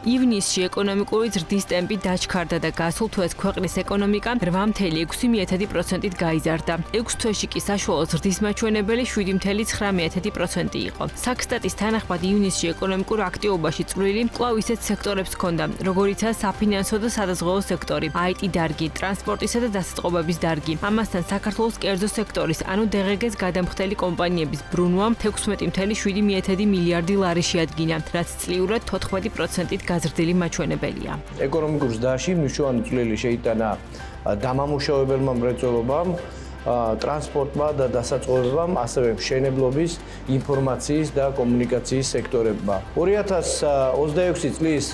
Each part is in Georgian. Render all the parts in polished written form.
ივნისში ეკონომიკური ზრდის ტემპი დაჩქარდა და გასულ თვეს ქვეყნის ეკონომიკა 8.6%-ით გაიზარდა. 6 თვეში კი საშუალო ზრდის მაჩვენებელი 7.9% იყო. საქსტატის თანახმად ივნისში ეკონომიკურ აქტივობაში წვლილი კვლავ ისეთ სექტორებს ჰქონდა, როგორიცაა საფინანსო და სადაზღვევო სექტორი, IT დარგი, ტრანსპორტისა და დასაწყობების დარგი. ამასთან საქართველოს კერძო სექტორის, ანუ DGG-ს გადამხდელი კომპანიების ბრუნვამ 16.7 მილიარდი ლარი შეადგინა, რაც წლიურად 14%-ით გაზრდილი მაჩვენებელია. ეკონომიკურ ზრდაში მნიშვნელოვანი წვლილი შეიტანა დამამუშავებელმა მრეწველობამ, ტრანსპორტმა და დასაწყობებამ, ასევე მშენებლობის, ინფორმაციის და კომუნიკაციის სექტორებმა. 2026 წლის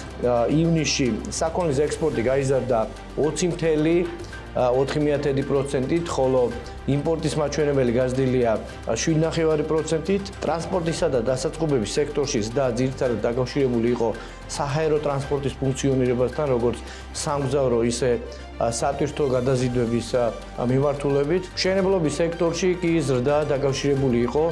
ივნისში საქონლის ექსპორტი გაიზარდა 20.4%-ით, ხოლო იმპორტის მაჩვენებელი გაზრდილია 7.5%-ით. ტრანსპორტისა და დასაწყობების სექტორში ზრდა ძირითადად დაკავშირებული იყო საჰაერო ტრანსპორტის ფუნქციონირებასთან, როგორც სამგზავრო, ისე სატვირთო გადაზიდვების მიმართულებით. მშენებლობის სექტორში კი ზრდა დაკავშირებული იყო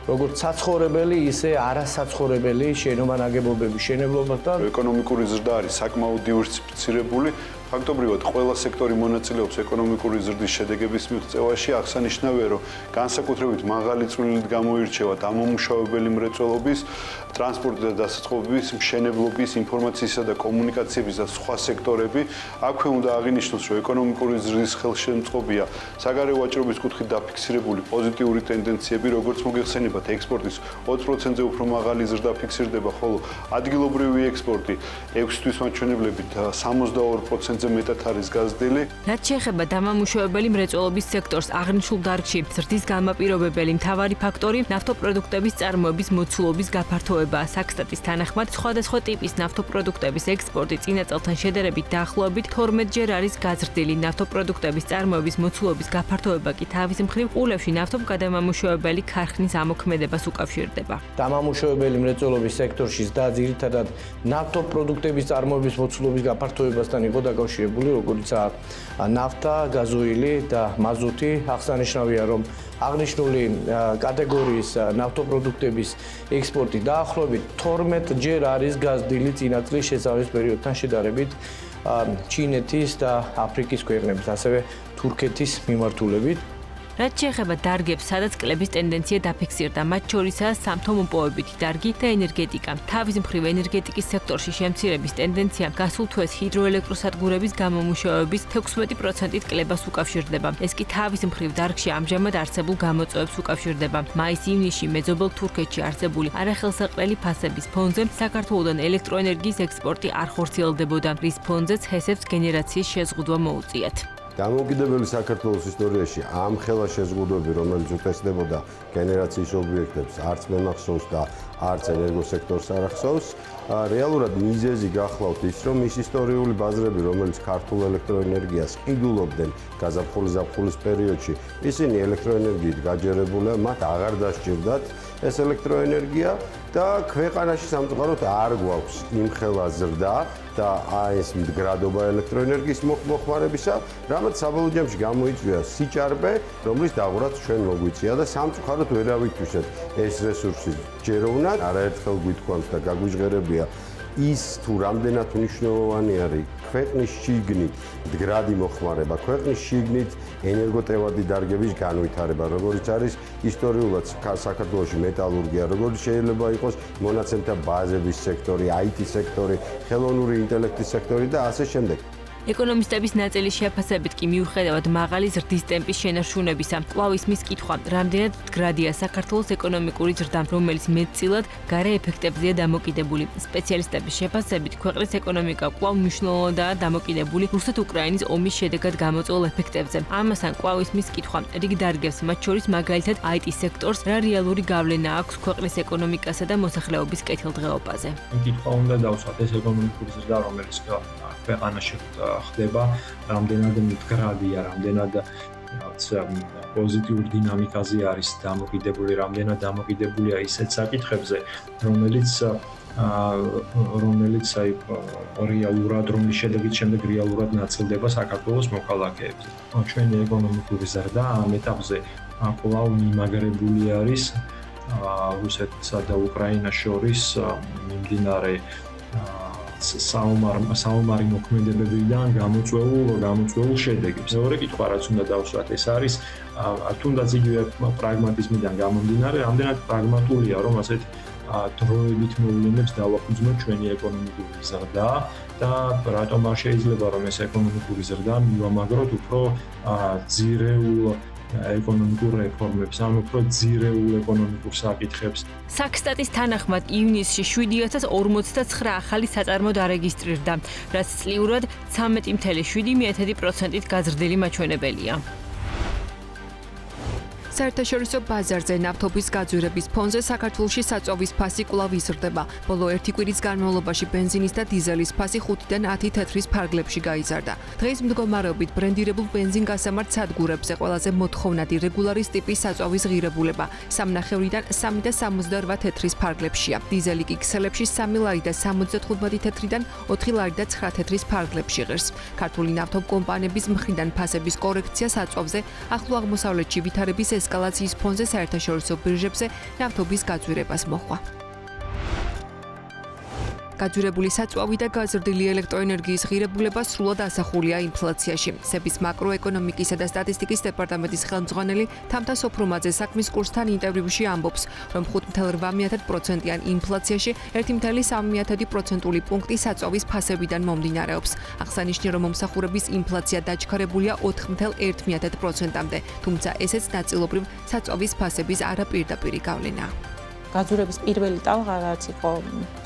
როგორც საცხოვრებელი, ისე არასაცხოვრებელი შენობა-ნაგებობების მშენებლობასთან. ეკონომიკური ზრდა არის საკმაოდ დივერსიფიცირებული. ფაქტობრივად ყველა სექტორი მონაწილეობს ეკონომიკური ზრდის შედეგების მიღწევაში. აღსანიშნავია, რომ განსაკუთრებით მაღალი წვლილით გამოირჩევა დამამუშავებელი მრეწველობის, ტრანსპორტი და დასაწყობების, მშენებლობის, ინფორმაციისა და კომუნიკაციების და სხვა სექტორები. აქვე უნდა აღინიშნოს, რომ ეკონომიკური ზრდის ხელშემწყობია საგარეო ვაჭრობის კუთხით დაფიქსირებული პოზიტიური ტენდენციები, როგორც მოგეხსენებათ, ექსპორტის 20%-ზე უფრო მაღალი ზრდა ფიქსირდება, ხოლო ადგილობრივი ექსპორტი 6 თვის მაჩვენებლებით 62% მეტად არის გაზრდილი. რაც შეეხება დამამუშავებელი მრეწველობის სექტორს, აღნიშნულ დარგში ზრდის გამაპირობებელი მთავარი ფაქტორი ნავთობპროდუქტების წარმოების მოცულობის გაფართოებაა. საქსტატის თანახმად, სხვადასხვა ტიპის ნავთობპროდუქტების ექსპორტი წინა წელთან შედარებით დაახლოებით 12-ჯერ არის გაზრდილი. ნავთობპროდუქტების წარმოების მოცულობის გაფართოება კი თავის მხრივ ყულევში ნავთობგადამამუშავებელი ქარხნის ამოქმედებას უკავშირდება. დამამუშავებელი მრეწველობის სექტორში ზრდა ძირითადად ნავთობპროდუქტების წარმოების მოცულობის გაფართოებასთან იყო დაკავშირებული, როგორიცაა ნაფტა, გაზოილი და მაზუთი. აღსანიშნავია, რომ აღნიშნული კატეგორიის ნავთობპროდუქტების ექსპორტი დაახლოებით 12-ჯერ არის გაზრდილი წინა წლის შესაბამის პერიოდთან შედარებით ჩინეთის და აფრიკის ქვეყნების, ასევე თურქეთის მიმართულებით. რაც შეეხება დარგებს, სადაც კლების ტენდენცია დაფიქსირდა, მათ შორისაა სამთო-მოპოვებითი დარგი და ენერგეტიკა. თავის მხრივ ენერგეტიკის სექტორში შემცირების ტენდენცია გასულ თვეს ჰიდროელექტროსადგურების გამომუშავების 16%-ით კლებას უკავშირდება. ეს კი თავის მხრივ დარგში ამჟამად არსებულ გამოწვევებს უკავშირდება. მაის-ივნისში მეზობელ თურქეთში არსებული არახელსაყრელი ფასების ფონზე საქართველოდან ელექტროენერგიის ექსპორტი არ ხორციელდებოდა, რის ფონზეც ჰესებს გენერაციის შეზღუდვა მოუწიათ. დამოუკიდებელი საქართველოს ისტორიაში ამ ხელა შეზღუდვები, რომელიც უთესდებოდა გენერაციის ობიექტებს, არც მემახსოვს და არც ენერგოსექტორს არ ახსოვს, რეალურად მიზეზი გახლავთ ის, რომ ის ისტორიული ბაზრები, რომელიც ქართულ ელექტროენერგიას ყიდულობდნენ გაზაფხულის პერიოდში, ისინი ელექტროენერგიით გაჯერებულა, მათ აღარ დასჭირდათ ეს ელექტროენერგია და ქვეყანაში სამწუხაროდ არ გვაქვს იმხელა ზრდა და ეს მდგრადობა ელექტროენერგიის მოხმარებისა, რამაც საბოლოო ჯამში გამოიწვია სიჭარბე, რომლის დაღვრაც ჩვენ მოგვიწია და სამწუხაროდ ვერავით ვისეთ ეს რესურსი ჯეროვნად არაერთხელ გვითქვამს და გაგვიჟღერებია ის თუ რამდენად მნიშვნელოვანი არის ქვეყნის შიგნით მდგრადი მოხმარება, ქვეყნის შიგნით ენერგოტევადი დარგების განვითარება, როგორც არის ისტორიულად საქართველოში მეტალურგია, როგორც შეიძლება იყოს მონაცემთა ბაზების სექტორი, IT სექტორი, ხელოვნური ინტელექტის სექტორი და ასე შემდეგ. ეკონომისტების ნაწილის შეფასებით კი მიუხედავად მაღალი ზრდის ტემპის შენარჩუნებისა, კვლავ ისმის კითხვა, რამდენად მდგრადია საქართველოს ეკონომიკური ზრდა, რომელიც მეტწილად გარე ეფექტებზეა დამოკიდებული. სპეციალისტების შეფასებით, ქვეყნის ეკონომიკა კვლავ მნიშვნელოვნადაა დამოკიდებული რუსეთ-უკრაინის ომის შედეგად გამოწვეულ ეფექტებზე. ამასთან კვლავ ისმის კითხვა, რიგ დარგებს, მათ შორის მაგალითად IT სექტორს, რა რეალური გავლენა აქვს ქვეყნის ეკონომიკასა და მოსახლეობის კეთილდღეობაზე. კითხვა უნდა დავსვათ ეს ეკონომიკური ზრდა, რომელიც ქვეყანაში ხდება, რამდენად მდგრადია, რამდენად პოზიტიურ დინამიკაზე არის დამოკიდებული, რამდენად დამოკიდებულია ისეთ საკითხებზე, რომელიც რეალურად, რომლის შედეგით შემდეგ რეალურად ნაწილდება საქართველოს მოქალაქეებზე. ჩვენი ეკონომიკური ზრდა ამ ეტაპზე კვლავ მიმაგრებული არის რუსეთსა და უკრაინას შორის მიმდინარე საომარი მოქმედებებიდან გამოწვეულ შედეგებს. მეორე კითხვა რაც უნდა დავსვათ, ეს არის თუნდაც იგივე პრაგმატიზმიდან გამომდინარე, რამდენად პრაგმატულია, რომ ასეთ დროებით მოვლენებს დავაფუძნოთ ჩვენი ეკონომიკური ზრდა და რატომ არ შეიძლება რომ ეს ეკონომიკური ზრდა მივამაგროთ უფრო ძირეულ ეკონომიკურ რეფორმებს, ან უფრო ძირეულ ეკონომიკურ საკითხებს. საქსტატის თანახმად ივნისში 7049 ახალი საწარმო დარეგისტრირდა, რაც წლიურად 13.7%-ით გაზრდილი მაჩვენებელია. საერთაშორისო ბაზარზე ნავთობის გაძვირების ფონზე საქართველოში საწვავის ფასი კვლავ იზრდება. ბოლო 1 კვირის განმავლობაში ბენზინის და დიზელის ფასი 5-დან 10 თეთრის ფარგლებში გაიზარდა. დღეს მდგომარეობით ბრენდირებულ ბენზინგასამართ სადგურებზე ყველაზე მოთხოვნადი რეგულარის ტიპის საწვავის ღირებულება 3.5-დან 3 და 78 თეთრის ფარგლებშია. დიზელი კი ქსელებში 3 ლარი და 75 თეთრიდან 4 ლარი და 9 თეთრის ფარგლებში ღირს. ქართული ნავთობკომპანიების მხრიდან ფასების კორექცია საწვავზე ახლო აღმოსავლეთში ვითარების ესკალაციის ფონზე საერთაშორისო ბირჟებზე ნავთობის გაძვირებას მოჰყვა. გაძვირებული საწვავი და გაზრდილი ელექტროენერგიის ღირებულება სრულად ასახულია ინფლაციაში. სების მაკროეკონომიკისა და სტატისტიკის დეპარტამენტის ხელმძღვანელი თამთა სოფრუმაძე საქმის კურსთან ინტერვიუში ამბობს, რომ 5.8%-იან ინფლაციაში 1.3% პუნქტი საწვავის ფასებიდან მომდინარეობს. აღსანიშნავია, რომ მომსახურების ინფლაცია დაჩქარებულია 4.1%-მდე, თუმცა ესეც ნაწილობრივ საწვავის ფასების არაპირდაპირი გავლენაა. გაძვირების პირველი ტალღა, რაც იყო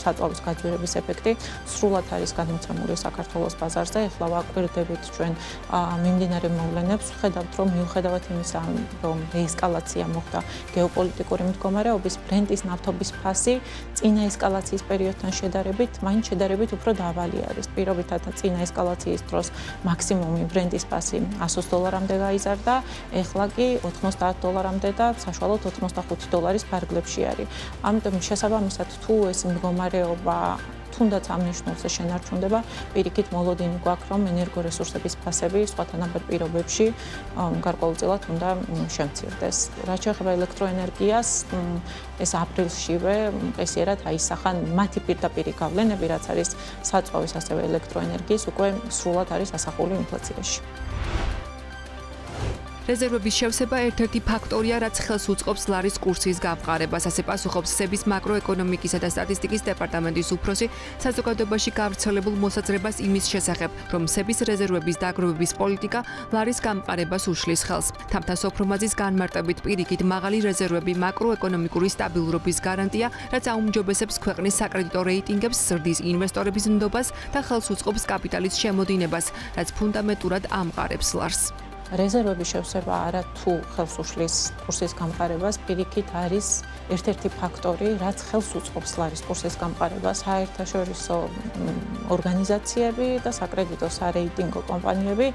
საწვავის გაძვირების ეფექტი, სრულად არის გადმოცემული საქართველოს ბაზარზე. ეხლა ვაკვირდებით ჩვენ მიმდინარე მოვლენებს, ხედავთ, რომ მიუხედავად იმისა, რომ ესკალაცია მოხდა გეოპოლიტიკური მდგომარეობის, ბრენტის ნავთობის ფასი წინა ესკალაციის პერიოდთან შედარებით უფრო დაბალი არის. პირობითად წინა ესკალაციის დროს მაქსიმუმი ბრენტის ფასი $100-მდე გაიზარდა, ეხლა კი $90-მდე და საშუალოდ $85 ფარგლებში არის. ამიტომ შესაბამისად თუ ეს მდგომარეობა თუნდაც ამ ნიშნულზე შენარჩუნდება, პირიქით მოლოდინი გვაქვს, რომ ენერგორესურსების ფასები სხვა თანაბარ პირობებში გარკვეულწილად უნდა შემცირდეს. რაც შეეხება ელექტროენერგიას, ეს აპრილშივე პრესიერად აისახა მათი პირდაპირი გავლენები, რაც არის საწვავის ასევე ელექტროენერგიის, უკვე სრულად არის ასახული ინფლაციაში. რეზერვების შევსება ერთ-ერთი ფაქტორია, რაც ხელს უწყობს ლარის კურსის გამყარებას, ასე პასუხობს სების მაკროეკონომიკისა და სტატისტიკის დეპარტამენტის უფროსი საზოგადოებაში გავრცელებულ მოსაზრებას იმის შესახებ, რომ სების რეზერვების დაგროვების პოლიტიკა ლარის გამყარებას უშლის ხელს. თამთა სოფრომაძის განმარტებით პირიქით მაღალი რეზერვები მაკროეკონომიკური სტაბილურობის გარანტია, რაც აუმჯობესებს ქვეყნის საკრედიტო რეიტინგებს, ზრდის ინვესტორების ნდობას და ხელს უწყობს კაპიტალის შემოდინებას, რაც ფუნდამენტურად ამყარებს ლარს. რეზერვების შევსება არა თუ ხელს უშლის კურსის გამყარებას, პირიქით არის ერთ-ერთი ფაქტორი, რაც ხელს უწყობს ლარის კურსის გამყარებას. საერთაშორისო ორგანიზაციები და საკრედიტო სარეიტინგო კომპანიები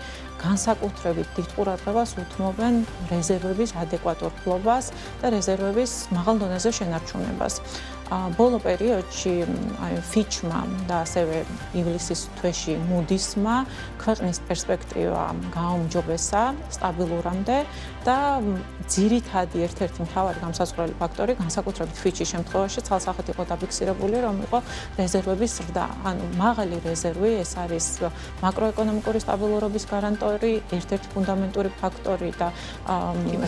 განსაკუთრებით დიდ ყურადღებას უთმობენ რეზერვების ადეკვატურ ფლობას და რეზერვების მაღალ დონეზე შენარჩუნებას. ბოლო პერიოდში ფიჩმა და ასევე ივლისის თვეში მუდისმა ქვეყნის პერსპექტივა გააუმჯობესა სტაბილურამდე და ძირითადი ერთ-ერთი მთავარი გამსაზღვრელი ფაქტორი განსაკუთრებით ფიჩის შემთხვევაში ცალსახად იყო დაფიქსირებული, რომ იყო რეზერვების ზრდა. ანუ მაღალი რეზერვი ეს არის მაკროეკონომიკური სტაბილურობის გარანტორი, ერთ-ერთი ფუნდამენტური ფაქტორი და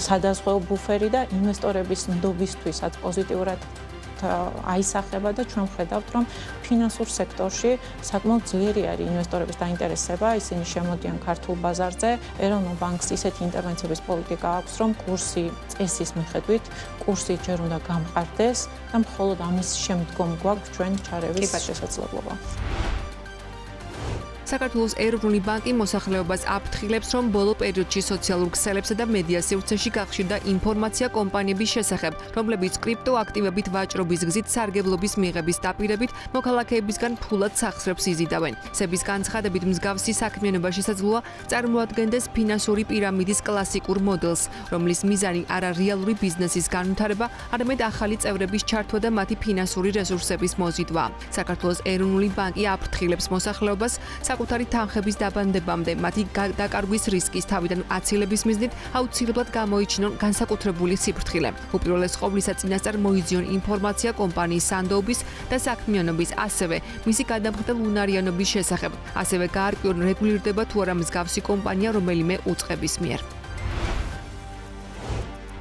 სადაზღვეო ბუფერი და ინვესტორების ნდობისთვისაც პოზიტიურად აისახება და ჩვენ ვხედავთ, რომ ფინანსურ სექტორში საკმაოდ ძლიერი არის ინვესტორების დაინტერესება, ისინი შემოდიან ქართულ ბაზარზე, ეროვნულ ბანკს ისეთი ინტერვენციების პოლიტიკა აქვს, რომ კურსი წესის მიხედვით, კურსი ჯერ უნდა გამყარდეს და მხოლოდ ამის შემდგომ გვაქვს ჩვენ ჩარევის შესაძლებლობა. საქართველოს ეროვნული ბანკი მოსახლეობას აფრთხილებს, რომ ბოლო პერიოდში სოციალურ ქსელებსა და მედია სივრცეში გახშირდა ინფორმაცია კომპანიების შესახებ, რომლებიც კრიპტოაქტივებით ვაჭრობის გზით სარგებლობის მიღების დაპირებით მოქალაქეებისგან ფულად სახსრებს იზიდავენ. სების განცხადებით მსგავსი საქმიანობა შესაძლოა წარმოადგენდეს ფინანსური პირამიდის კლასიკურ მოდელს, რომლის მიზანი არა რეალური ბიზნესის განვითარება, არამედ ახალი წევრების ჩართვა და მათი ფინანსური რესურსების მოზიდვა. საქართველოს ეროვნული ბანკი აფრთხილებს მოსახლეობას საკუთარი თანხების დაბანდებამდე მათი დაკარგვის რისკის თავიდან აცილების მიზნით აუცილებლად გამოიჩინონ განსაკუთრებული სიფრთხილე. უპირველეს ყოვლისა წინასწარ მოიძიონ ინფორმაცია კომპანიის სანდოობის და საქმიანობის, ასევე მისი გადამხდელ უნარიანობის შესახებ. ასევე გაარკვიონ რეგულირდება თუ არა მსგავსი კომპანია რომელიმე უწყების მიერ.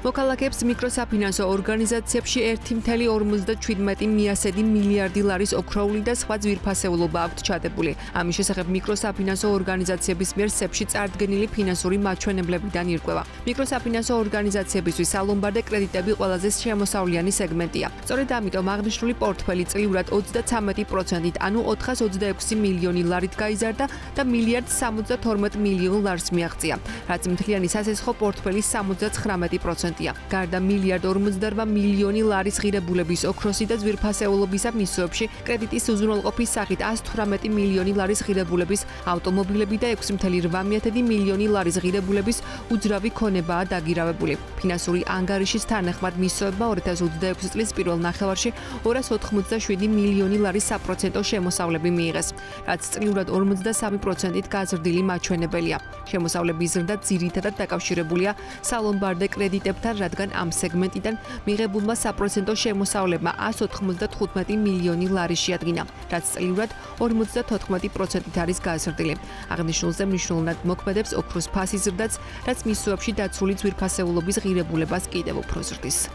მოქალაქეებს მიკროსაფინანსო ორგანიზაციებში 1.57 მიასედი მილიარდი ლარის ოქროული და სხვა ძვირფასეულობა აქვთ ჩადებული. ამის შესახებ მიკროსაფინანსო ორგანიზაციების მიერ სეფში წარდგენილი ფინანსური მაჩვენებლებიდან ირკვევა. მიკროსაფინანსო ორგანიზაციებისთვის სალომბარდე კრედიტები ყველაზე შემოსავლიანი სეგმენტია. სწორედ ამიტომ აღნიშნული პორტფელი წლიურად 33%-ით, ანუ 426 მილიონი ლარით გაიზარდა და მილიარდ 72 მილიონ ლარს მიაღწია, რაც მთლიანი სასესხო პორტფელის 79%. გარდა მილიარდ 48 მილიონი ლარის ღირებულების ოქროსი და ძვირფასეულობისა მისოებში კრედიტის უზრუნველყოფის სახით 118 მილიონი ლარის ღირებულების ავტომობილები და 6.8 მილიონი ლარის ღირებულების უძრავი ქონებაა დაგირავებული. ფინანსური ანგარიშის თანახმად მისოებმა 2026 წლის პირველ ნახევარში 287 მილიონი ლარის საპროცენტო შემოსავლები მიიღეს, რაც წლიურად 53%-ით გაზრდილი მაჩვენებელია. შემოსავლების ზრდა ძირითადად დაკავშირებულია სალომბარდე კრედიტებთან, რადგან ამ სეგმენტიდან მიღებულმა საპროცენტო შემოსავლებმა 195 მილიონი ლარი შეადგინა, რაც წლიურად 54%-ით არის გაზრდილი. აღნიშნულზე მნიშვნელოვნად მოქმედებს ოქროს ფასის ზრდაც, რაც მისოებში დაცული ძვირფასეულობის ღირებულებას კიდევ უფრო ზრდის.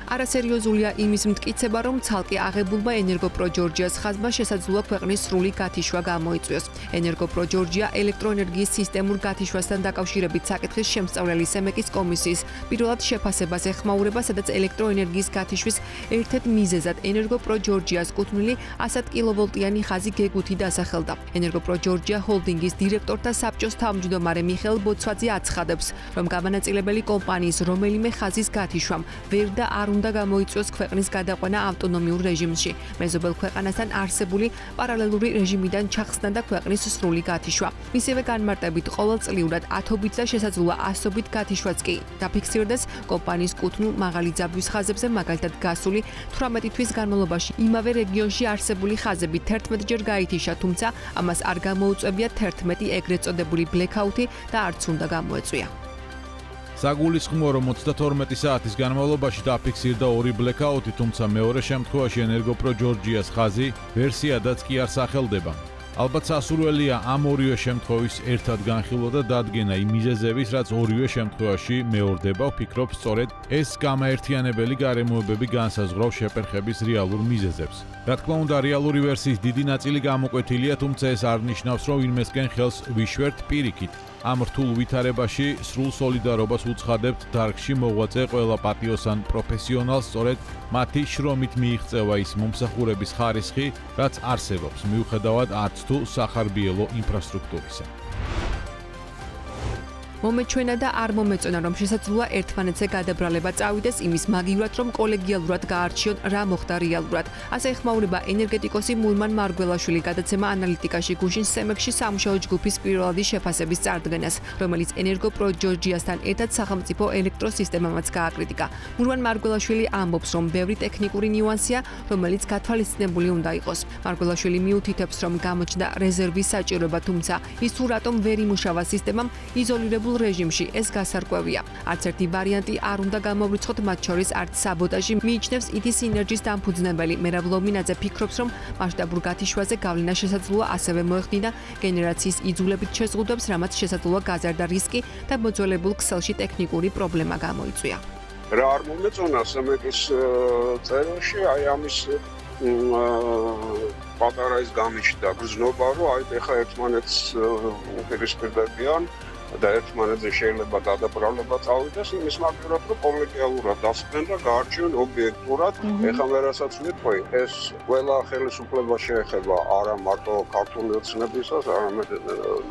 არასერიოზულია იმის მტკიცება, რომ ცალკე აღებულმა ენერგოპრო ჯორჯიას ხაზმა შესაძლოა ქვეყნის სრული გათიშვა გამოიწვიოს. ენერგოპრო ჯორჯია ელექტროენერგიის სისტემურ გათიშვასთან დაკავშირებით საკითხის შემსწავლელი სემეკის კომისიის პირველად შეფასებას ეხმაურება, სადაც ელექტროენერგიის გათიშვის ერთ-ერთ მიზეზად ენერგოპრო ჯორჯიას კუთვნილი 100 კილოვოლტიანი ხაზი გეგუთი დასახელდა. ენერგოპრო ჯორჯია ჰოლდინგის დირექტორთა საბჭოს თავმჯდომარე მიხეილ ბოცვაძე აცხადებს, რომ გამანაწილებელი კომპანიის რომელიმე ხაზის გათიშვამ ვერ და არ უნდა გამოიწვიოს ქვეყნის გადაყვანა ავტონომიურ რეჟიმში. მეზობელ ქვეყანასთან არსებული პარალელური რეჟიმიდან ჩახსნა და ქვეყნის სრული გათიშვა. მისივე განმარტებით ყოველწლიურად 10-ობით და შესაძლოა 100-ობით გათიშვაც კი დაფიქსირდეს კომპანიის კუთვნილ მაღალი ძაბვის ხაზებზე, მაგალითად გასული 18 თვის განმავლობაში იმავე რეგიონში არსებული ხაზები 11 ჯერ გაითიშა, თუმცა ამას არ გამოუწვევია 11 ეგრეთ წოდებული ბლეკაუთი და არც უნდა გამოეწვია. საგულისხმოა, რომ 32 საათის განმავლობაში დაფიქსირდა 2 ბლეკაუთი, თუმცა მეორე შემთხვევაში ენერგოპრო ჯორჯიას ხაზი ვერსიადაც კი არ სახელდება. ალბათ სასურველია ამ ორივე შემთხვევის ერთად განხილვა და დადგენა იმ მიზეზების, რაც ორივე შემთხვევაში მეორდება. ვფიქრობ, სწორედ ეს გამაერთიანებელი გარემოებები განსაზღვრავს შეპერხების რეალურ მიზეზებს. რა თქმა უნდა, რეალური ვერსიის დიდი ნაწილი გამოკვეთილია, თუმცა ეს არ ნიშნავს, რომ ვინმესკენ ხელს ვიშვერთ პირიქით. ამ რთულ ვითარებაში სრულ სოლიდარობას უცხადებთ დარგში მოღვაწე ყველა პატიოსან პროფესიონალს, სწორედ მათი შრომით მიიღწევა ის მომსახურების ხარისხი, რაც არსებობს, მიუხედავად არც თუ სახარბიელო ინფრასტრუქტურისა. მომეჩვენა და არ მომეწონა, რომ შესაძლოა ერთმანეთზე გადაბრალება წავიდეს იმის მაგივრად, რომ კოლეგიალურად გაარჩიონ რა მოხდა რეალურად. ასე ეხმაურება ენერგეტიკოსი მურმან მარგველაშვილი გადაცემა ანალიტიკაში გუშინ სემექში სამუშაო ჯგუფის პირველადი შეფასების წარდგენას, რომელიც ენერგოპრო ჯორჯიასთან ერთად სახელმწიფო ელექტროსისტემამაც გააკრიტიკა. მურმან მარგველაშვილი ამბობს, რომ ბევრი ტექნიკური ნიუანსია, რომელიც გათვალისწინებული უნდა იყოს. მარგველაშვილი მიუთითებს, რომ გამოჩნდა რეზერვის საჭიროება, თუმცა ის თუ რატომ ვერ იმუშავა სისტემამ იზოლირებულ რეჟიმში ეს გასარკვევია. არც ერთი ვარიანტი არ უნდა გამოვრიცხოთ, მათ შორის არც საბოტაჟი მიიჩნევს ითის ინერჯის დამფუძნებელი. მერაბ ლომინაძე ფიქრობს, რომ მასშტაბურ გათიშვაზე გავლენა შესაძლოა ასევე მოეხდინა გენერაციის იძულებით შეზღუდვებს, რამაც შესაძლოა გაზარდა რისკი და მოძველებულ ქსელში ტექნიკური პრობლემა გამოიწვია. რა არ მომეწონა სემეკის წერილში, აი ამის პატარა ის გამიჩნდა გზნობა, რომ აი ეხა ერთმანეთს უპირისპირდებიან და ერთმანეთზე შეიძლება გადაბრალება წავიდეს, იმის მაგივრად, რომ კოლეგიალურად დასწრენ და გაარჩიონ ობიექტურად. ეხლა მე რასაც ვიტყვი, ეს ყველა ხელისუფლება შეეხება არა მარტო ქართული ოცნებისას, არამედ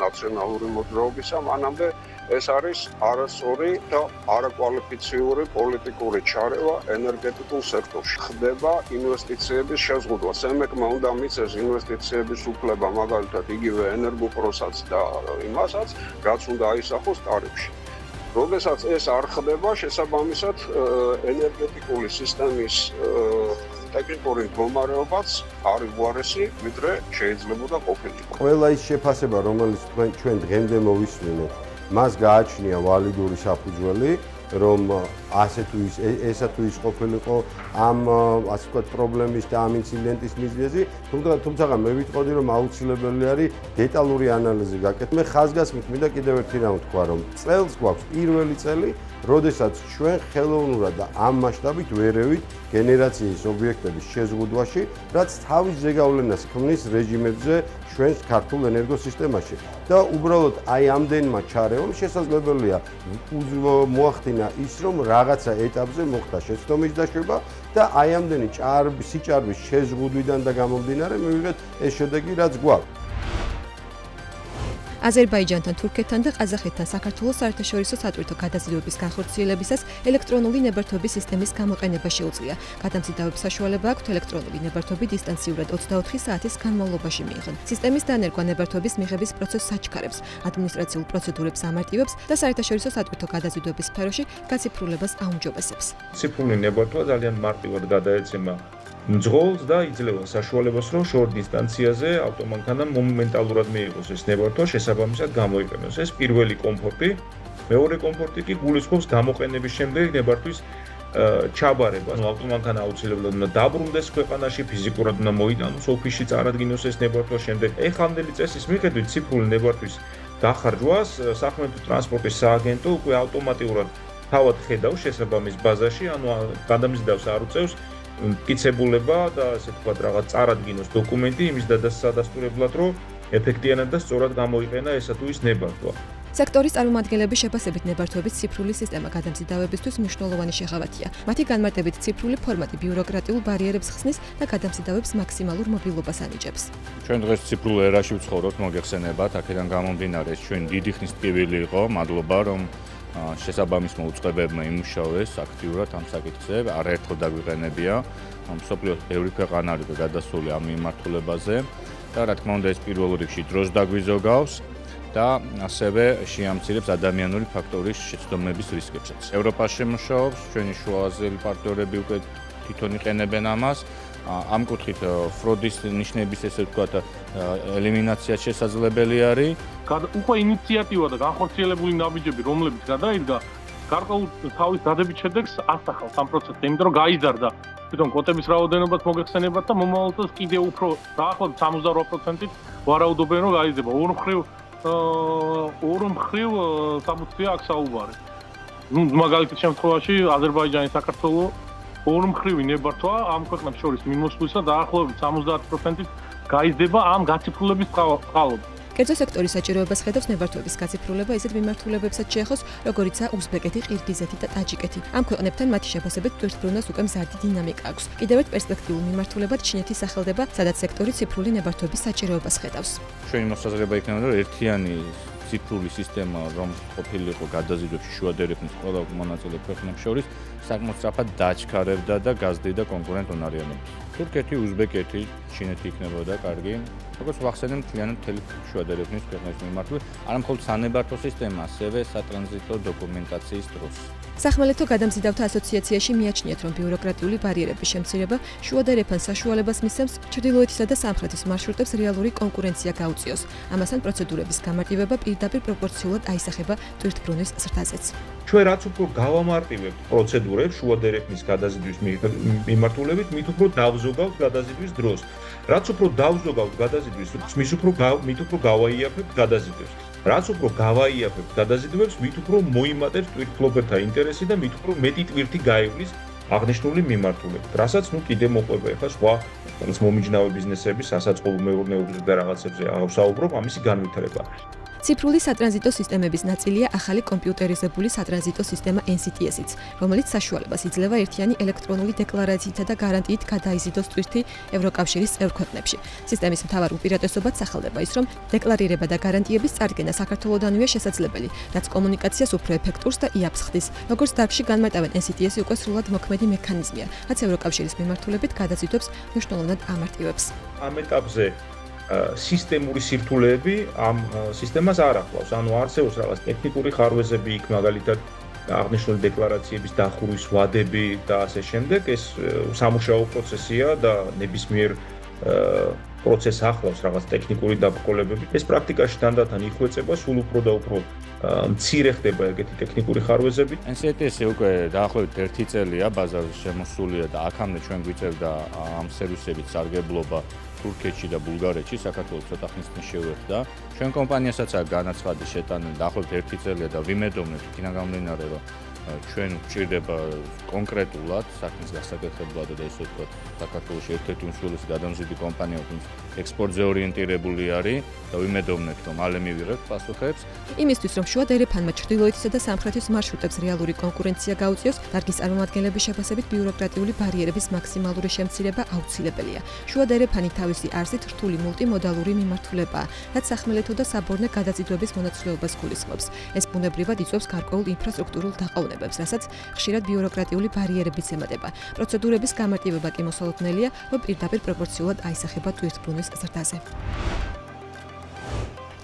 ნაციონალური მოძრაობისა, მანამდე ეს არის არასწორი და არაკვალიფიციური პოლიტიკური ჩარევა ენერგეტიკულ სექტორში. ხდება ინვესტიციების შეზღუდვა. სემეკმა უნდა მისცეს ინვესტიციების უფლება, მაგალითად იგივე ენერგოპროსაც და იმასაც, რაც უნდა აისახოს ტარიფში. როდესაც ეს არ ხდება, შესაბამისად ენერგეტიკული სისტემის ტექნიკური მდგომარეობაც არის უარესი, ვიდრე შეიძლებოდა ყოფილიყო. ყველა ის შეფასება, რომელიც ჩვენ დღემდე მოვისმინეთ, მას გააჩნია ვალიდური საფუძველი, რომ ესა თუ ის ყოფილიყო ამ ასე ვთქვათ პრობლემის და ამ ინციდენტის მიზეზი, თუმცა მე ვიტყოდი, რომ აუცილებელი არის დეტალური ანალიზი გაკეთო. მე ხაზგასმით მინდა კიდევ ერთი რამ ვთქვა, რომ წელს გვაქვს პირველი წელი, როდესაც ჩვენ ხელოვნურად და ამ მასშტაბით ვერევით გენერაციის ობიექტების შეზღუდვაში, რაც თავის ზეგავლენას ქმნის რეჟიმებზე ჩვენს ქართულ ენერგოსისტემაში. და უბრალოდ აი ამდენმა ჩარევამ შესაძლებელია მოახდინა ის, რომ რაღაცა ეტაპზე მოხდა შეცდომის დაშვება და აი ამდენი სიჭარბის შეზღუდვიდან და გამომდინარე მივიღეთ ეს შედეგი, რაც გვაქვს. აზერბაიჯანთან, თურქეთთან და ყაზახეთთან საქართველოს საერთაშორისო სატვირთო გადაზიდვების განხორციელებისას ელექტრონული ნებართვების სისტემის გამოყენება შეუძლია. გადამზიდავების საშუალება აქვთ ელექტრონული ნებართვები დისტანციურად 24 საათის განმავლობაში მიიღონ. სისტემის დანერგვა ნებართვების მიღების პროცესს საჩქარებს, ადმინისტრაციულ პროცედურებს ამარტივებს და საერთაშორისო სატვირთო გადაზიდვების სფეროში გაციფრულებას აუმჯობესებს. ციფრული ნებართვა ძალიან მარტივად გადაეცემა მძღოლს და იძლევა საშუალებას, რომ შორ დისტანციაზე ავტომანქანამ მომენტალურად მიიღოს ეს ნებართვა, შესაბამისად გამოიყენოს. ეს პირველი კომფორტი, მეორე კომფორტი კი გულისხმობს გამოყენების შემდეგ ნებართვის ჩაბარება. ავტომანქანა აუცილებლად უნდა დაბრუნდეს ქვეყანაში, ფიზიკურად უნდა მოიტანოს ოფისში წარადგინოს ეს ნებართვა, შემდეგ ეხამდელი წესის მიხედვით ციფრული ნებართვის დახარჯვას სახმელეთო ტრანსპორტის სააგენტო უკვე ავტომატურად თავად ხედავს შესაბამის ბაზაში, ანუ გადამზიდავს არ უწევს მტკიცებულება და ასე ვთქვათ რაღაც წარადგინოს დოკუმენტი იმის დადასტურებლად, რომ ეფექტიანად და სწორად გამოიყენა ესა თუ ის ნებართვა. სექტორის წარმომადგენლების შეფასებით ნებართვების ციფრული სისტემა გადამზიდავებისთვის მნიშვნელოვანი შეღავათია. მათი განმარტებით ციფრული ფორმატი ბიუროკრატიულ ბარიერებს ხსნის და გადამზიდავების მაქსიმალურ მობილობას ანიჭებს. ჩვენ დღეს ციფრულ ერაში ვცხოვრობთ, მოგეხსენებათ, აქედან გამომდინარე ჩვენ დიდი ხნის ტკივილი იყო, მადლობა რომ შესაბამის მოუწყებებმა იმუშავეს აქტიურად ამ საკითხზე, არაერთხელ დაგვიყენებია. მსოფლიოს ბევრი ქვეყანა არის გადასული ამ მიმართულებაზე და რა თქმა უნდა ეს პირველ რიგში დროს დაგვიზოგავს და ასევე შეამცირებს ადამიანური ფაქტორის შეცდომების რისკებსაც. ევროპაში მუშაობს, ჩვენი შუააზიელი პარტნიორები უკვე თვითონ იყენებენ ამას. ამ კუთხით ფროდის ნიშნების ესე ვთქვათ ელიმინაცია შესაძლებელი არის. უკვე ინიციატივა და განხორციელებული ნაბიჯები, რომლებიც გადაიდგა, გარკვეულ თავის დადებით შედეგს ასახავს ამ პროცესს, იმიტომ რომ გაიზარდა თვითონ კოტების რაოდენობაც მოგეხსენებათ და მომავალ წელს კიდევ უფრო დაახლოებით 68%-ით ვარაუდობენ რომ გაიზრდება. ორ მხრივ სამუცია აქ საუბარი. მაგალითად შემთხვევაში აზერბაიჯანი, საქართველო ორ მხრივი ნებართვა ამ ქვეყნებს შორის მიმოსვლისა დაახლოებით 70%-ით გაიზრდება ამ გაციფრულების წყალობით. კერძო სექტორის საჭიროებას ხედავს ნებართვების გაციფრულება ისეთ მიმართულებებსაც შეეხოს, როგორიცაა უზბეკეთი, ყირგიზეთი და ტაჯიკეთი. ამ ქვეყნებთან მათი შეფასებით ტვირთბრუნვას უკვე მზარდი დინამიკა აქვს. კიდევ ერთ პერსპექტიულ მიმართულებად ჩინეთის სახელდება, სადაც სექტორი ციფრული ნებართვების საჭიროებას ხედავს. ჩვენი მოსაზრება იქნება, რომ ერთიანი ციფრული სისტემა, რომ ყოფილიყო გადაზიდვებში შუადერეფნის ყველა მონაწილე ქვეყნებს შორის, საკმაოდ სწრაფად დაჩქარებდა და გაზრდიდა კონკურენტუნარიანობას. თურქეთი, უზბეკეთი, ჩინეთი იქნებოდა კარგი. როგორც ვახსენებ, მთლიანი შუადერეფნის ქვეყნების მიმართულებით, არა მხოლოდ სანებართვო სისტემა, ასევე სატრანზიტო დოკუმენტაციის დროს. სახმელეთო გადამზიდავთა ასოციაციაში მიაჩნიათ, რომ ბიუროკრატიული ბარიერების შემცირება შუადერეფანს საშუალებას მისცემს ჩრდილოეთისა და სამხრეთის მარშრუტებს რეალური კონკურენცია გაუწიოს. ამასთან პროცედურების გამარტივება პირდაპირ პროპორციულად აისახება ტვირთბრუნვის ზრდაზეც. ჩვენ რაც უფრო გავამარტივებთ პროცედურებს შუადერეფნის გადაზიდვის მიმართულებით, მით უფრო დავზოგავთ გადაზიდვის დროს. რაც უფრო დავზოგავთ გადაზიდვის დროს, მით უფრო გავაიაფებთ გადაზიდვებს. რაც უფრო გავაიაფებთ გადაზიდვებს, მით უფრო მოიმატებს ტვირთმფლობელთა ინტერესი და მით უფრო მეტი ტვირთი გაივლის აღნიშნული მიმართულებით. რასაც კიდე მოყვება ახლა სხვა მომიჯნავე ბიზნესების სასაწყობო მეურნეობაზე და რაღაცებზე ავსაუბრობ, ამისი განვითარება. ციფრული სატრანზიტო სისტემების ნაწილია ახალი კომპიუტერიზებული სატრანზიტო სისტემა NCTS-იც, რომელიც საშუალებას იძლევა ერთიანი ელექტრონული დეკლარაციითა და გარანტიით გადაიზიდოს ტვირთი ევროკავშირის წევრ ქვეყნებში. სისტემის მთავარ უპირატესობად სახელდება ის, რომ დეკლარირება და გარანტიების წარდგენა საქართველოდანვეა შესაძლებელი, რაც კომუნიკაციას უფრო ეფექტურს და იაფს ხდის. როგორც დარგში განმარტავენ, NCTS-ი უკვე სრულად მოქმედი მექანიზმია, რაც ევროკავშირის მიმართულებით გადაზიდვებს მნიშვნელოვნად ამარტივებს. ამ ეტაპზე სისტემური სირთულეები ამ სისტემას არ ახლავს. ანუ არსებობს რაღაც ტექნიკური ხარვეზები იქ მაგალითად აღნიშნული დეკლარაციების დახურვის ვადები და ასე შემდეგ, ეს სამუშაო პროცესია და ნებისმიერ პროცესს ახლავს რაღაც ტექნიკური დაბრკოლებები. ეს პრაქტიკაში თანდათან იხვეწება, სულ უფრო და უფრო მცირე ხდება ეგეთი ტექნიკური ხარვეზები. NCTS უკვე დაახლოებით 1 წელია ბაზარზე შემოსულია და აქამდე ჩვენ გვიწევდა ამ სერვისებით სარგებლობა თურქეთში და ბულგარეთში, საქართველოს ცოტა ხნის წინ შევერთდა. ჩვენ კომპანიასაც აქვს განაცხადი შეტანილი დაახლოებით 1 წელია და ვიმედოვნებთ იქიდან გამომდინარე, რომ ჩვენ გვჭირდება კონკრეტულად საქმის გასაკეთებლად და ესე ვთქვათ, საქართველოში ერთ-ერთი უმსხვილესი გადამზიდი კომპანია, ვინც ექსპორტზე ორიენტირებული არის და ვიმედოვნებთ, რომ მალე მივიღებთ პასუხებს. იმისთვის, რომ შუა დერეფანმა ჩრდილოეთისა და სამხრეთის მარშრუტებს რეალური კონკურენცია გაუწიოს, დარგის წარმომადგენლების შეფასებით ბიუროკრატიული ბარიერების მაქსიმალური შემცირება აუცილებელია. შუა დერეფანი თავისი არსით რთული მულტიმოდალური მიმართულებაა, რაც სახმელეთო და საბორნე გადაზიდვების მონაცვლეობას გულისხმობს. ეს ბუნებრივად იწვევს გარკვეულ ინფრასტრუქტურულ დაყოვნებებს, რასაც ხშირად ბიუროკრატიული ბარიერებიც ემატება. პროცედურების გამარტივება კი მოსალოდნელია, რომ პირდაპირ პროპორციულად აისახება ტვირთბრუნვის ზრდაზე.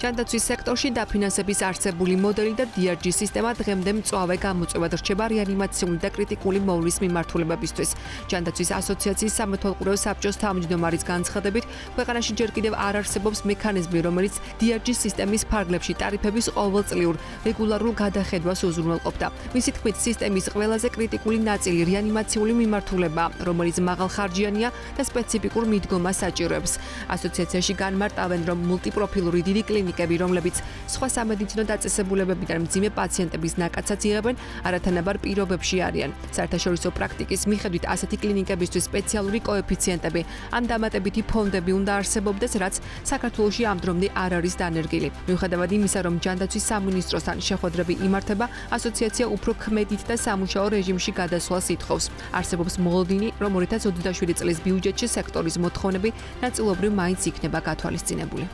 ჯანდაცვის სექტორში დაფინანსების არსებული მოდელი და DRG სისტემა დღემდე მწვავე გამოწვევად რჩება რეანიმაციული და კრიტიკული მოვლის მიმართულებებისთვის. ჯანდაცვის ასოციაციის სამეთვალყურეო საბჭოს თავმჯდომარის განცხადებით, ქვეყანაში ჯერ კიდევ არ არსებობს მექანიზმი, რომელიც DRG სისტემის ფარგლებში ტარიფების ყოველწლიურ რეგულარულ გადახედვას უზრუნველყოფდა. მისი თქმით, სისტემის ყველაზე კრიტიკული ნაწილი რეანიმაციული მიმართულება, რომელიც მაღალხარჯიანია და სპეციფიკურ მიდგომას საჭიროებს. ასოციაციაში განმარტავენ, რომ მულტიპროფილური დიდი კლინიკები, რომლებიც სხვა სამედიცინო დაწესებულებებიდან მძიმე პაციენტების ნაკადსაც იღებენ, არათანაბარ პირობებში არიან. საერთაშორისო პრაქტიკის მიხედვით ასეთი კლინიკებისთვის სპეციალური კოეფიციენტები ან დამატებითი ფონდები უნდა არსებობდეს, რაც საქართველოში ამ დრომდე არ არის დანერგილი. მიუხედავად იმისა, რომ ჯანდაცვის სამინისტროსთან შეხვედრები იმართება, ასოციაცია უფრო ქმედით და სამუშაო რეჟიმში გადასვლას ითხოვს. არსებობს მოლოდინი, რომ 2027 წლის ბიუჯეტში სექტორის მოთხოვნები ნაწილობრივ მაინც იქნება გათვალისწინებული.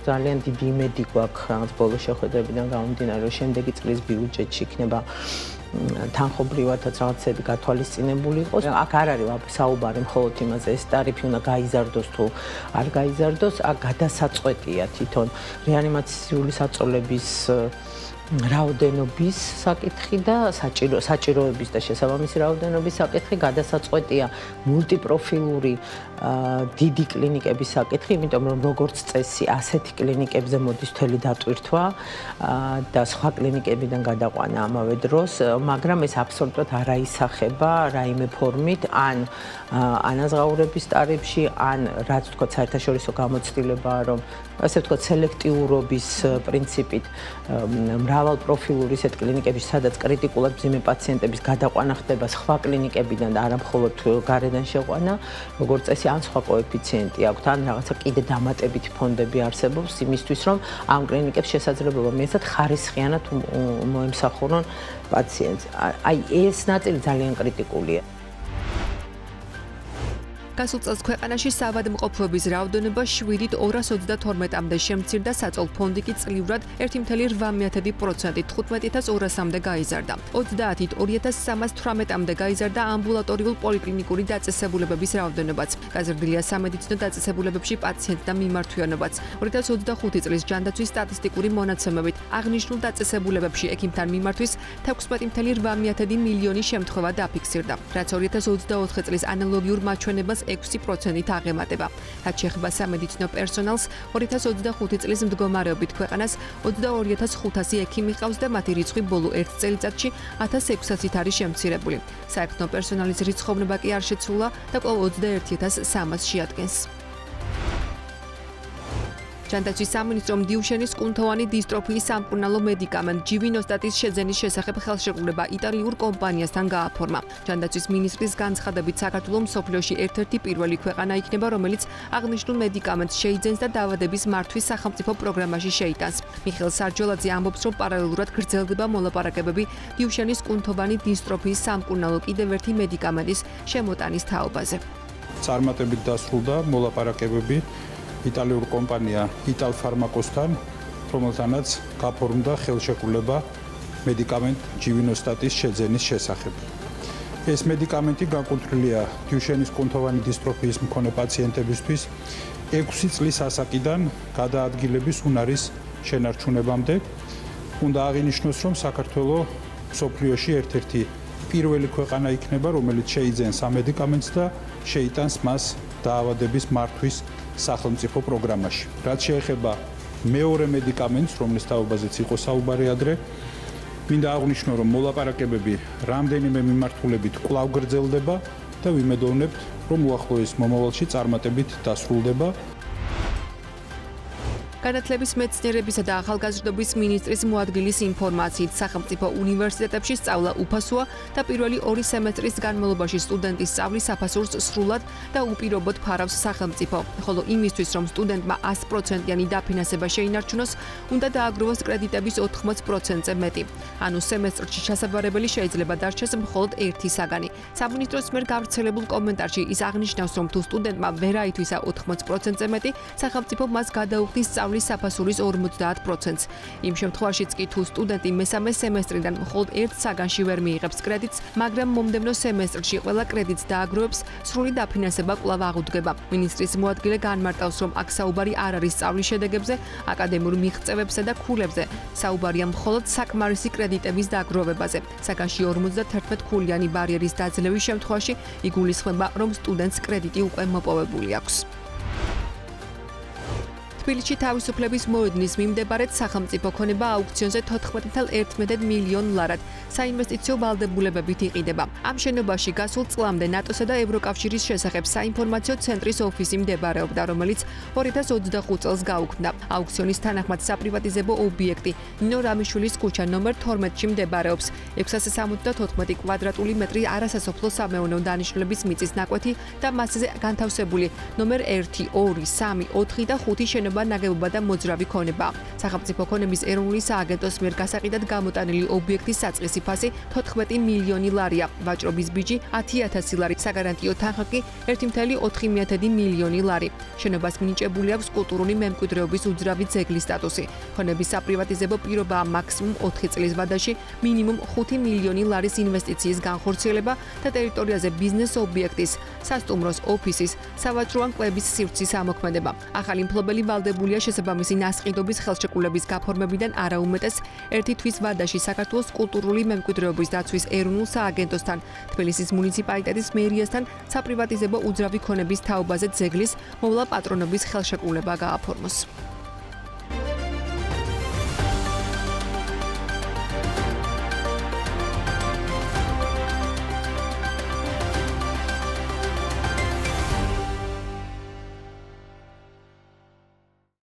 ძალიან დიდი იმედი გვაქვს რაღაც ბოლო შეხვედრებიდან გამომდინარე, რომ შემდეგი წლის ბიუჯეტში იქნება თანხობრივადაც რაღაცები გათვალისწინებული იყოს. აქ არ არის საუბარი მხოლოდ იმაზე, ეს ტარიფი უნდა გაიზარდოს თუ არ გაიზარდოს, აქ გადასაწყვეტია თვითონ რეანიმაციული საწოლების რაოდენობის საკითხი და საჭიროების და შესაბამისი რაოდენობის საკითხი, გადასაწყვეტია მულტიპროფილური დიდი კლინიკების საკითხი, იმიტომ რომ როგორც წესი ასეთი კლინიკებზე მოდის მთელი დატვირთვა და სხვა კლინიკებიდან გადაყვანა ამავე დროს, მაგრამ ეს აბსოლუტურად არ აისახება რაიმე ფორმით ან ანაზღაურების ტარიფში, ან რაც თქვა საერთაშორისო გამოცდილებაა, რომ ასე ვთქვათ, სელექტიურობის პრინციპით მრავალპროფილური ისეთ კლინიკებში, სადაც კრიტიკულად მძიმე პაციენტების გადაყვანა ხდება სხვა კლინიკებიდან და არა მხოლოდ გარედან შეყვანა, როგორც წესი, ან სხვა კოეფიციენტი აქვთ, ან რაღაცა კიდე დამატებითი ფონდები არსებობს იმისთვის, რომ ამ კლინიკებს შესაძლებლობა მიეცათ ხარისხიანად მოემსახურონ პაციენტს. აი, ეს ნაწილი ძალიან კრიტიკულია. გასულ წელს ქვეყანაში საავადმყოფოების რაოდენობა 7.222-მდე შემცირდა, საწოლ ფონდი კი წლიურად 1.8%-ით 15.200-მდე გაიზარდა. 30.2318-მდე გაიზარდა ამბულატორიულ პოლიკლინიკური დაწესებულებების რაოდენობაც. გაზრდილია სამედიცინო დაწესებულებებში პაციენტთა მიმართვიანობაც. 2025 წლის ჯანდაცვის სტატისტიკური მონაცემებით აღნიშნულ დაწესებულებებში ექიმთან მიმართვის 16.8 მილიონი შემთხვევა დაფიქსირდა, რაც 2024 წლის ანალოგიურ მაჩვენებას 6%-ით აღემატება. რაც შეეხება სამედიცინო პერსონალს, 2025 წლის მდგომარეობით ქვეყანას 22,500 ექიმი ჰყავს და მათი რიცხვი ბოლო 1 წელიწადში 1600-ით არის შემცირებული. საექნო პერსონალის რიცხოვნება კი არ შეცვლა და კვლავ 21,300 შეადგენს. ჯანდაცვის სამინისტრომ დიუშენის კუნთოვანი დისტროფიის სამკურნალო მედიკამენტ ჯივინოსტატის შეძენის შესახებ ხელშეკრულება იტალიურ კომპანიასთან გააფორმა. ჯანდაცვის მინისტრის განცხადებით, საქართველო მსოფლიოში ერთ-ერთი პირველი ქვეყანა იქნება, რომელიც აღნიშნულ მედიკამენტს შეიძენს და დაავადების მართვის სახელმწიფო პროგრამაში შეიტანს. მიხეილ სარჯოლაძე ამბობს, რომ პარალელურად გრძელდება მოლაპარაკებები დიუშენის კუნთოვანი დისტროფიის სამკურნალო კიდევ ერთი მედიკამენტის შემოტანის თაობაზე. წარმატებით დასრულდა მოლაპარაკებები იტალიურ კომპანია იტალფარმაკოსთან, რომელთანაც გაფორმდა ხელშეკრულება მედიკამენტ ჯივინოსტატის შეძენის შესახებ. ეს მედიკამენტი განკუთვნილია დიუშენის კუნთოვანი დისტროფიის მქონე პაციენტებისთვის 6 წლის ასაკიდან გადაადგილების უნარის შენარჩუნებამდე. უნდა აღინიშნოს, რომ საქართველო მსოფლიოში ერთ-ერთი პირველი ქვეყანა იქნება, რომელიც შეიძენს ამედიკამენტს და შეიტანს მას დაავადების მართვის სახელმწიფო პროგრამაში. რაც შეეხება მეორე მედიკამენტს, რომლის თაობაზეც იყო საუბარი ადრე, მინდა აღვნიშნო, რომ მოლაპარაკებები რამდენიმე მიმართულებით კვლავ გრძელდება და ვიმედოვნებთ, რომ უახლოეს მომავალში წარმატებით დასრულდება. განათლების მეცნიერებისა და ახალგაზრდობის მინისტრის მოადგილის ინფორმაციით, სახელმწიფო უნივერსიტეტებში სწავლა უფასოა და პირველი 2 სემესტრის განმავლობაში სტუდენტის სწავლის საფასურს სრულად და უპირობოდ ფარავს სახელმწიფო. ხოლო იმისთვის, რომ სტუდენტმა 100%-იანი დაფინანსება შეინარჩუნოს, უნდა დააგროვოს კრედიტების 80%-ზე მეტი. ანუ სემესტრში ჩასაბარებელი შეიძლება დარჩეს მხოლოდ 1 საგანი. სამინისტროს მიერ გავრცელებულ კომენტარში ის აღნიშნავს, რომ თუ სტუდენტმა ვერ აითვისა 80%-ზე მეტი, სახელმწიფო მას გადაუხდის საფასურის 50%-ს. იმ შემთხვევაშიც კი თუ სტუდენტი მესამე სემესტრიდან მხოლოდ 1 საგანში ვერ მიიღებს კრედიტს, მაგრამ მომდევნო სემესტრში ყველა კრედიტს დააგროვებს, სრული დაფინანსება კვლავ აღუდგება. მინისტრის მოადგილე განმარტავს, რომ აქ საუბარი არ არის სწავლის შედეგებზე, აკადემიურ მიღწევებსა და ქულებზე. საუბარია მხოლოდ საკმარისი კრედიტების დააგროვებაზე. საგანში 51 ქულიანი ბარიერის დაძლევის შემთხვევაში იგულისხმება, რომ სტუდენტს კრედიტი უკვე მოპოვებული აქვს. თბილისში თავისუფლების მოედნის მიმდებარედ სახელმწიფო ქონება აუქციონზე 14.1 მილიონ ლარად საინვესტიციო ვალდებულებებით იყიდება. ამ შენობაში გასულ წლამდე ნატოსა და ევროკავშირის შესახებ საინფორმაციო ცენტრის ოფისი მდებარეობდა, რომელიც 2025 წელს გაუქმდა. აუქციონის თანახმად საპრივატიზებო ობიექტი ნინო რამიშვილის ქუჩა ნომერ 12-ში მდებარეობს. 674 კვადრატული მეტრი არასასოფლო სამეურნეო დანიშნულების მიწის ნაკვეთი და მასზე განთავსებული ნომერ 1, 2, 3, 4 და 5 შენობა ნაგებობა და მოძრავი ქონება. სახელმწიფო ქონების ეროვნული სააგენტოს მიერ გასაყიდად გამოტანილი ობიექტის საწყისი ფასი 14 მილიონი ლარია, ვაჭრობის ბიჯი 10.000 ლარი, საგარანტიო თანხა კი 1.4 მილიონი ლარი. შენობას მინიჭებული აქვს კულტურული მემკვიდრეობის უძრავი ძეგლის სტატუსი. ქონების საპრივატიზებო პირობაა მაქსიმუმ 4 წლის ვადაში მინიმუმ 5 მილიონი ლარის ინვესტიციის განხორციელება და ტერიტორიაზე ბიზნეს ობიექტის, სასტუმროს, ოფისის, სავაჭრო ან კლუბის სივრცის ამოქმედება. ახალი მფლობელი ვალდებულია შესაბამისი ნასყიდობის ხელშეკრულების გაფორმებიდან არაუმეტეს 1 თვის ვადაში საქართველოს კულტურული მემკვიდრეობის დაცვის ეროვნულ სააგენტოსთან, თბილისის მუნიციპალიტეტის მერიასთან საპრივატიზებო უძრავი ქონების თაობაზე ძეგლის მოვლა პატრონობის ხელშეკრულება გააფორმოს.